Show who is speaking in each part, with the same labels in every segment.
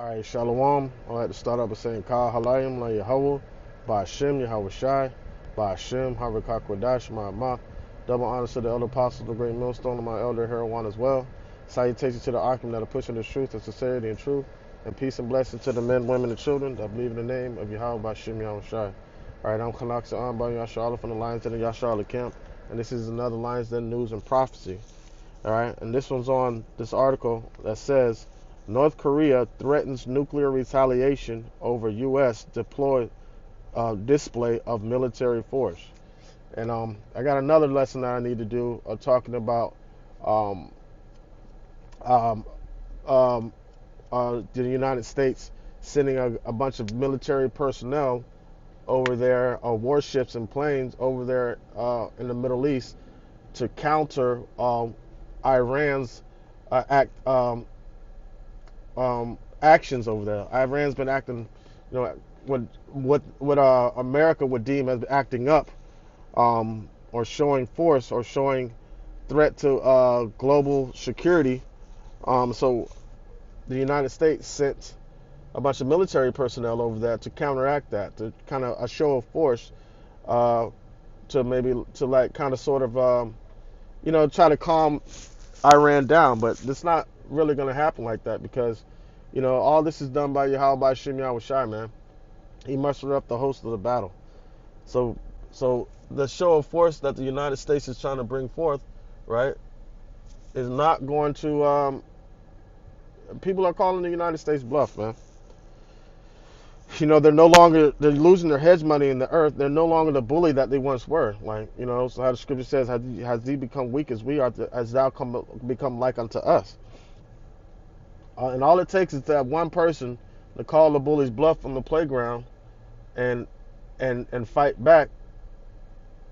Speaker 1: All right, Shalom. I'd like to start off by saying Kal Halayim La Yahweh, Ba Hashem Yahweh Shai, Ba Hashem Harakak Wadash Ma'amah. Double honors to the elder apostles, the great millstone, and my elder Heroin as well. Salutations to the Arkham that are pushing the truth and sincerity and truth. And peace and blessings to the men, women, and children that believe in the name of Yahweh Ba Hashem Yahweh Shai. All right, I'm Kanak Sa'an Ba Yasharala from the Lions Den of Yasharala camp. And this is another Lions Den news and prophecy. All right, and this one's on this article that says North Korea threatens nuclear retaliation over U.S. display of military force. And I got another lesson that I need to do talking about um, um, the United States sending a bunch of military personnel over there, warships and planes over there in the Middle East to counter Iran's act. Actions over there. Iran's been acting, what America would deem as acting up, or showing force or showing threat to global security. So the United States sent a bunch of military personnel over there to counteract that, to kind of a show of force, to maybe to like kind of sort of try to calm Iran down. But it's not really going to happen like that because all this is done by Yahweh by Shem Yahweh Shai, man. He mustered up the host of the battle. So the show of force that the United States is trying to bring forth, right, is not going to people are calling the United States bluff, man. They're losing their hedge money in the earth. They're no longer the bully that they once were. Like, so how the scripture says, has thee become weak as we are, as thou become like unto us. And all it takes is to have one person to call the bully's bluff on the playground and fight back,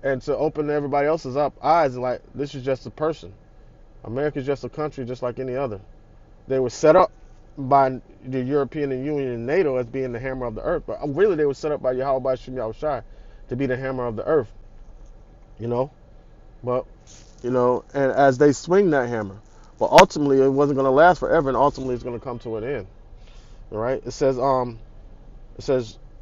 Speaker 1: and to open everybody else's eyes and like, this is just a person. America's just a country just like any other. They were set up by the European Union and NATO as being the hammer of the earth, but really they were set up by Yahweh by Shem Yahweh Shai to be the hammer of the earth. But and as they swing that hammer, but ultimately it wasn't going to last forever, and ultimately it's going to come to an end. All right. It says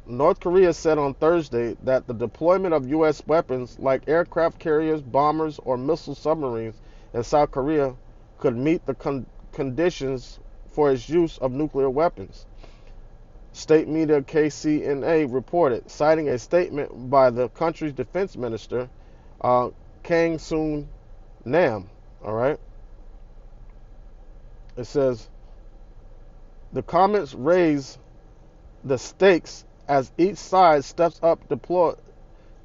Speaker 1: North Korea said on Thursday that the deployment of U.S. weapons like aircraft carriers, bombers, or missile submarines in South Korea could meet the conditions for its use of nuclear weapons. State media KCNA reported, citing a statement by the country's defense minister, Kang Soon Nam. All right. It says the comments raise the stakes as each side steps up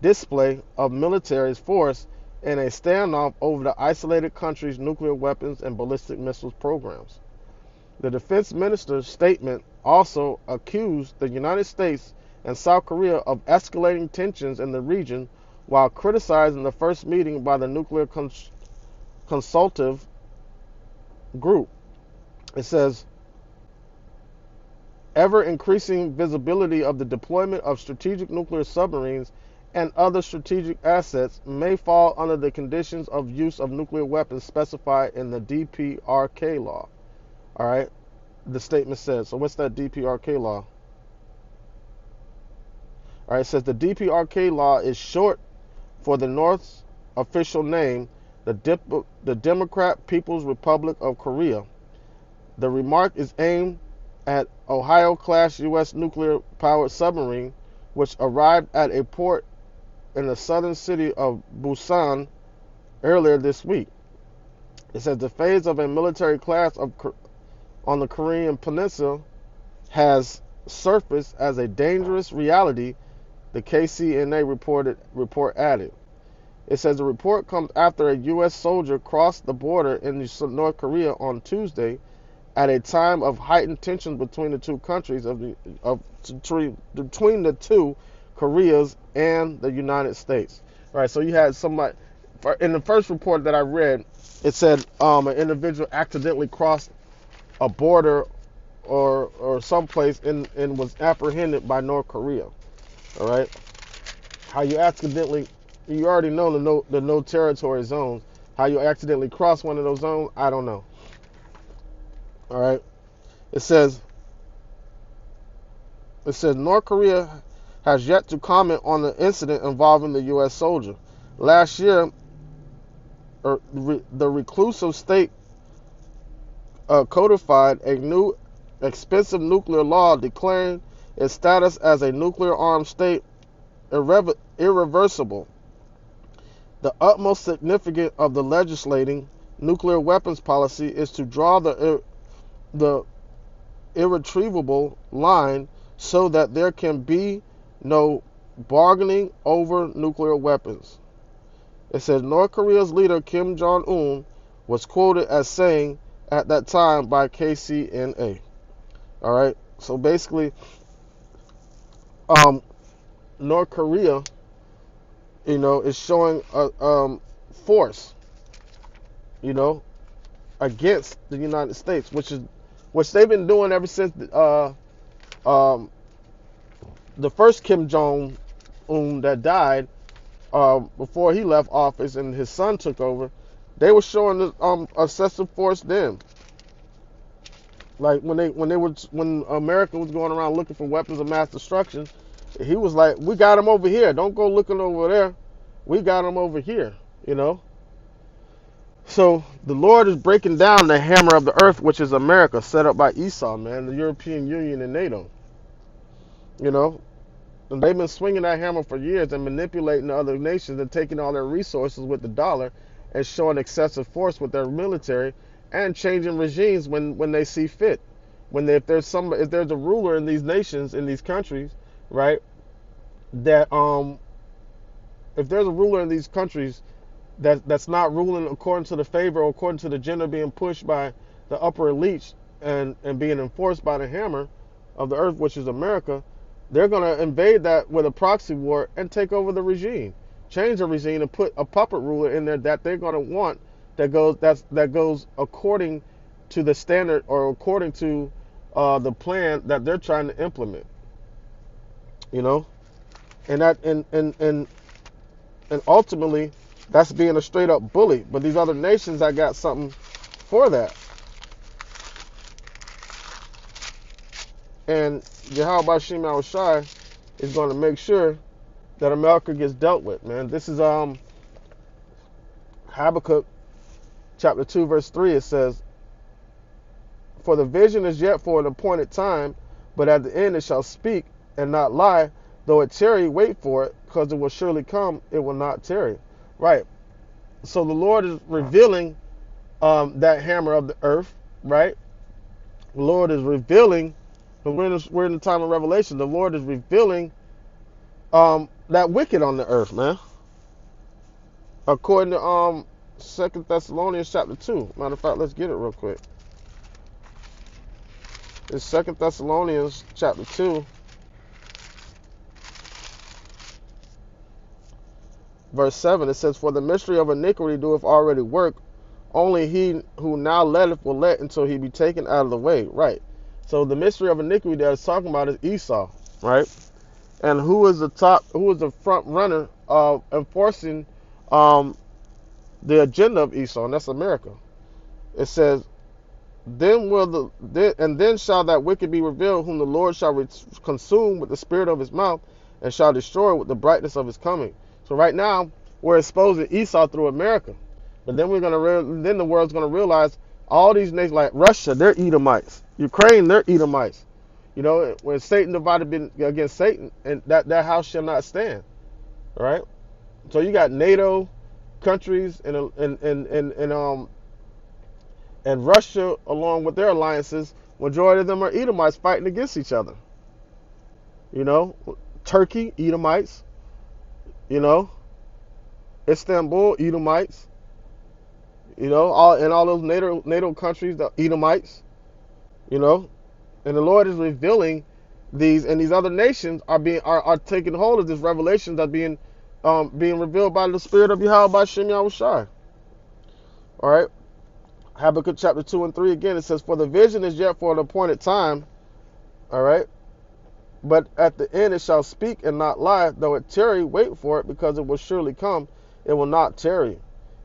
Speaker 1: display of military force in a standoff over the isolated country's nuclear weapons and ballistic missiles programs. The defense minister's statement also accused the United States and South Korea of escalating tensions in the region while criticizing the first meeting by the nuclear consultative group. It says, ever increasing visibility of the deployment of strategic nuclear submarines and other strategic assets may fall under the conditions of use of nuclear weapons specified in the DPRK law. All right, the statement says. So what's that DPRK law? All right, it says the DPRK law is short for the North's official name, the Democratic People's Republic of Korea. The remark is aimed at Ohio-class U.S. nuclear-powered submarine, which arrived at a port in the southern city of Busan earlier this week. It says the phase of a military class on the Korean Peninsula has surfaced as a dangerous reality, the KCNA report added. It says the report comes after a U.S. soldier crossed the border in North Korea on Tuesday at a time of heightened tensions between the two countries between the two Koreas and the United States. All right, so you had somebody in the first report that I read. It said an individual accidentally crossed a border or someplace and was apprehended by North Korea. All right, how you already know the no territory zones. How you accidentally cross one of those zones, I don't know. All right. It says It says North Korea has yet to comment on the incident involving the U.S. soldier. Last year, the reclusive state codified a new expensive nuclear law declaring its status as a nuclear armed state irreversible. The utmost significance of the legislating nuclear weapons policy is to draw the irretrievable line so that there can be no bargaining over nuclear weapons. It says North Korea's leader Kim Jong-un was quoted as saying at that time by KCNA. All right, so basically, North Korea, is showing force, against the United States, which they've been doing ever since the first Kim Jong Un that died, before he left office and his son took over. They were showing excessive force then. Like when America was going around looking for weapons of mass destruction, he was like, "We got them over here. Don't go looking over there. We got them over here." So the Lord is breaking down the hammer of the earth, which is America, set up by Esau, man, the European Union and NATO. And they've been swinging that hammer for years and manipulating the other nations and taking all their resources with the dollar and showing excessive force with their military and changing regimes when they see fit. If there's a ruler in these nations, in these countries, right, that if there's a ruler in these countries that's not ruling according to the favor or according to the agenda being pushed by the upper elites and being enforced by the hammer of the earth, which is America, they're going to invade that with a proxy war and take over the regime, change the regime, and put a puppet ruler in there that they're going to want that goes according to the standard or according to the plan that they're trying to implement. And ultimately that's being a straight up bully. But these other nations that got something for that. And Yahweh Shem Shai is going to make sure that America gets dealt with, man. This is Habakkuk chapter 2 verse 3. It says, "For the vision is yet for an appointed time, but at the end it shall speak and not lie. Though it tarry, wait for it, because it will surely come, it will not tarry." Right. So the Lord is revealing that hammer of the earth, right? The Lord is revealing, we're in the time of Revelation, the Lord is revealing that wicked on the earth, man. According to 2 Thessalonians chapter 2. Matter of fact, let's get it real quick. It's 2 Thessalonians chapter 2. Verse 7, it says, "For the mystery of iniquity doeth already work. Only he who now letteth will let until he be taken out of the way." Right. So the mystery of iniquity that it's talking about is Esau, right? And who is the front runner of enforcing the agenda of Esau? And that's America. It says, then shall that wicked be revealed, whom the Lord shall consume with the spirit of his mouth, and shall destroy with the brightness of his coming. So right now we're exposing Esau through America, but then then the world's gonna realize all these nations like Russia, they're Edomites. Ukraine, they're Edomites. When Satan divided against Satan, and that house shall not stand. All right. So you got NATO countries and Russia along with their alliances. Majority of them are Edomites fighting against each other. Turkey, Edomites. Istanbul, Edomites. All those NATO countries, the Edomites. And the Lord is revealing these, and these other nations are taking hold of this revelation that's being revealed by the Spirit of Yahweh Shem Yahushai. All right. Habakkuk chapter 2 and 3 again, it says, "For the vision is yet for an appointed time." All right. "But at the end it shall speak and not lie. Though it tarry, wait for it, because it will surely come. It will not tarry."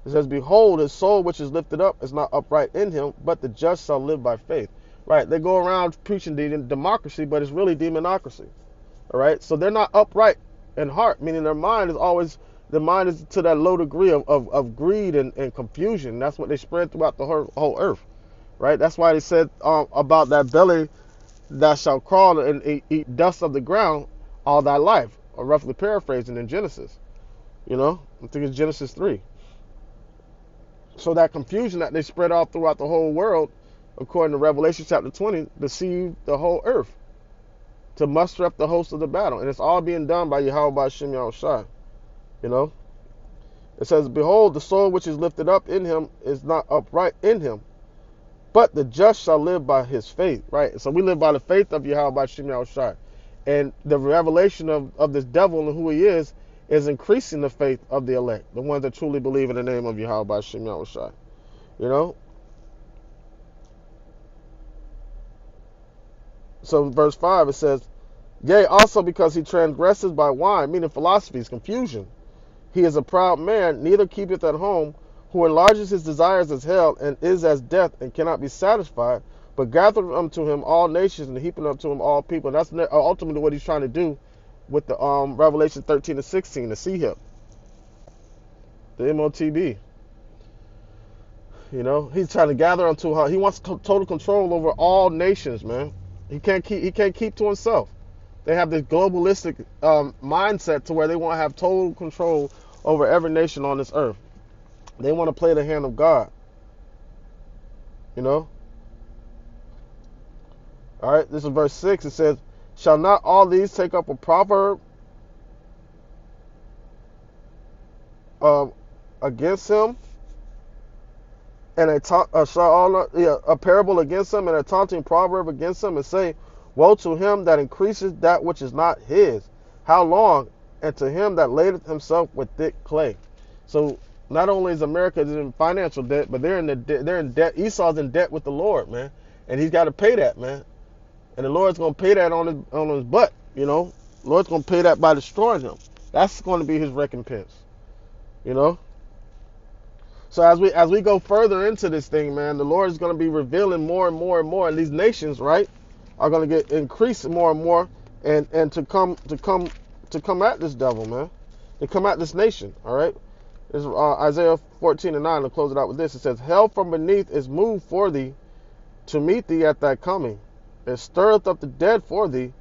Speaker 1: It says, "Behold, his soul which is lifted up is not upright in him, but the just shall live by faith." Right? They go around preaching democracy, but it's really demonocracy. All right? So they're not upright in heart, meaning their mind is to that low degree of greed and confusion. That's what they spread throughout the whole earth. Right? That's why they said about that belly that shall crawl and eat dust of the ground all thy life, or roughly paraphrasing in Genesis. I think it's Genesis 3. So that confusion that they spread out throughout the whole world, according to Revelation chapter 20, deceived the whole earth to muster up the host of the battle. And it's all being done by Yahweh by Shem Yahushai. It says, behold, the soul which is lifted up in him is not upright in him, but the just shall live by his faith. Right? So we live by the faith of Yahweh by Shem Yahushai. And the revelation of this devil and who he is increasing the faith of the elect, the ones that truly believe in the name of Yahweh by Shem Yahushai. So verse 5, it says, yea, also because he transgresses by wine, meaning philosophies, confusion. He is a proud man, neither keepeth at home, who enlarges his desires as hell, and is as death, and cannot be satisfied, but gathereth unto him all nations, and heaping unto him all people. And that's ultimately what he's trying to do with the Revelation 13 and 16, the sea hip, the MOTB. He's trying to gather unto her. He wants total control over all nations, man. He can't keep to himself. They have this globalistic mindset to where they want to have total control over every nation on this earth. They want to play the hand of God. All right, this is verse 6. It says, shall not all these take up a proverb against him, and a parable against him, and a taunting proverb against him, and say, woe to him that increases that which is not his. How long? And to him that ladeth himself with thick clay. So not only is America in financial debt, but they're in debt. Esau's in debt with the Lord, man, and he's got to pay that, man. And the Lord's gonna pay that on his butt. The Lord's gonna pay that by destroying him. That's going to be his recompense. So as we go further into this thing, man, the Lord is going to be revealing more and more and more, and these nations, right, are going to get increased more and more, and to come at this devil, man, to come at this nation. All right, this is Isaiah 14 and 9. To close it out with this, it says, hell from beneath is moved for thee to meet thee at thy coming. It stirreth up the dead for thee,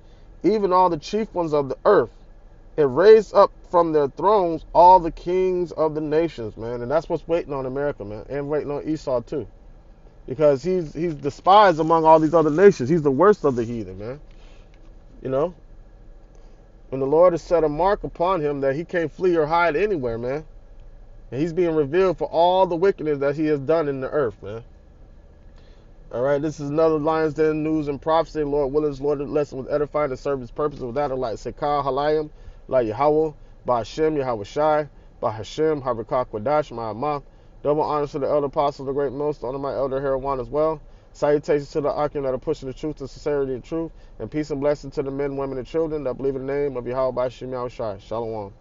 Speaker 1: even all the chief ones of the earth. It raised up from their thrones all the kings of the nations, man. And that's what's waiting on America, man. And waiting on Esau, too. Because he's despised among all these other nations. He's the worst of the heathen, man. And the Lord has set a mark upon him that he can't flee or hide anywhere, man. And he's being revealed for all the wickedness that he has done in the earth, man. All right, this is another Lion's Den news and prophecy. Lord willing, Lord, the lesson was edifying to serve his purpose without a like Sekah Halayim, like Yahweh, by Hashem, Yahweh Shai, by Hashem, Harakah Kwadash, Ma'amah. Double honors to the elder apostles, the great most, honor my elder Herawan as well. Salutations to the Akim that are pushing the truth, the sincerity, and truth, and peace and blessing to the men, women, and children that believe in the name of Yahweh by Hashem, Yahweh Shai. Shalom.